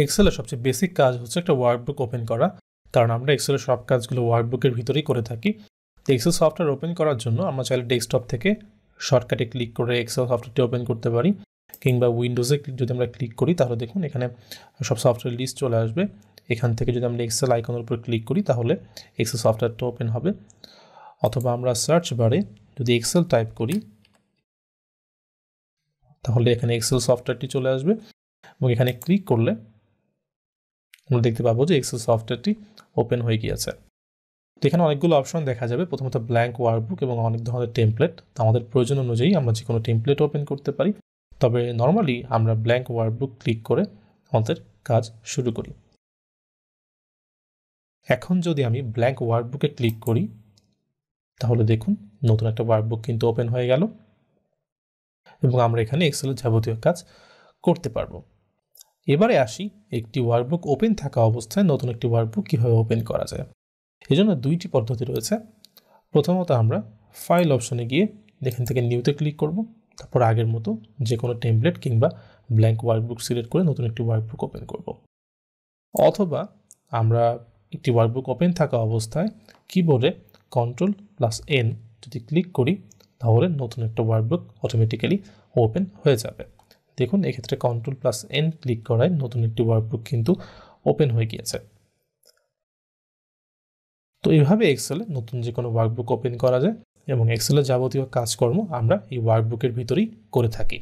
এক্সেলের সবচেয়ে বেসিক কাজ হচ্ছে একটা ওয়ার্কবুক ওপেন করা, কারণ আমরা এক্সেলের সব কাজগুলো ওয়ার্কবুকের ভিতরেই করে থাকি। তো এক্সেল সফটওয়্যার ওপেন করার জন্য আমরা চাইলে ডেস্কটপ থেকে শর্টকাটে ক্লিক করে এক্সেল সফটওয়্যারটি ওপেন করতে পারি, কিংবা উইন্ডোজে যদি আমরা ক্লিক করি তাহলে দেখুন এখানে সব সফটওয়্যার লিস্ট চলে আসবে। এখান থেকে যদি আমরা এক্সেল আইকনের উপর ক্লিক করি তাহলে এক্সেল সফটওয়্যারটা ওপেন হবে, অথবা আমরা সার্চ বারে যদি এক্সেল টাইপ করি তাহলে এখানে এক্সেল সফটওয়্যারটি চলে আসবে এবং এখানে ক্লিক করলে আমরা দেখতে পাবো যে এক্সেল সফটওয়্যারটি ওপেন হয়ে গিয়েছে। তো এখানে অনেকগুলো অপশন দেখা যাবে, প্রথমত ব্ল্যাঙ্ক ওয়ার্কবুক এবং অনেক ধরনের টেমপ্লেট। তো আমাদের প্রয়োজন অনুযায়ী আমরা যে কোনো টেমপ্লেট ওপেন করতে পারি, তবে নর্মালি আমরা ব্ল্যাঙ্ক ওয়ার্কবুক ক্লিক করে আমাদের কাজ শুরু করি। এখন যদি আমি ব্ল্যাঙ্ক ওয়ার্কবুকে ক্লিক করি তাহলে দেখুন নতুন একটা ওয়ার্কবুক কিন্তু ওপেন হয়ে গেল এবং আমরা এখানে এক্সেলের যাবতীয় কাজ করতে পারবো। এবারে আসি একটি ওয়ার্কবুক ওপেন থাকা অবস্থায় নতুন একটি ওয়ার্কবুক কীভাবে ওপেন করা যায়। এই জন্য দুইটি পদ্ধতি রয়েছে। প্রথমত আমরা ফাইল অপশনে গিয়ে এখান থেকে নিউতে ক্লিক করব, তারপর আগের মতো যে কোনো টেমপ্লেট কিংবা ব্ল্যাঙ্ক ওয়ার্কবুক সিলেক্ট করে নতুন একটি ওয়ার্কবুক ওপেন করব। অথবা আমরা একটি ওয়ার্কবুক ওপেন থাকা অবস্থায় কিবোর্ডে Ctrl+N যদি ক্লিক করি তাহলে নতুন একটা ওয়ার্কবুক অটোমেটিক্যালি ওপেন হয়ে যাবে। দেখুন এক্ষেত্রে Ctrl+N ক্লিক করায় নতুন একটি ওয়ার্কবুক কিন্তু ওপেন হয়ে গিয়েছে। তো এইভাবে এক্সেলে নতুন যে কোনো ওয়ার্কবুক ওপেন করা যায় এবং এক্সেলের যাবতীয় কাজকর্ম আমরা এই ওয়ার্কবুকের ভিতরেই করে থাকি।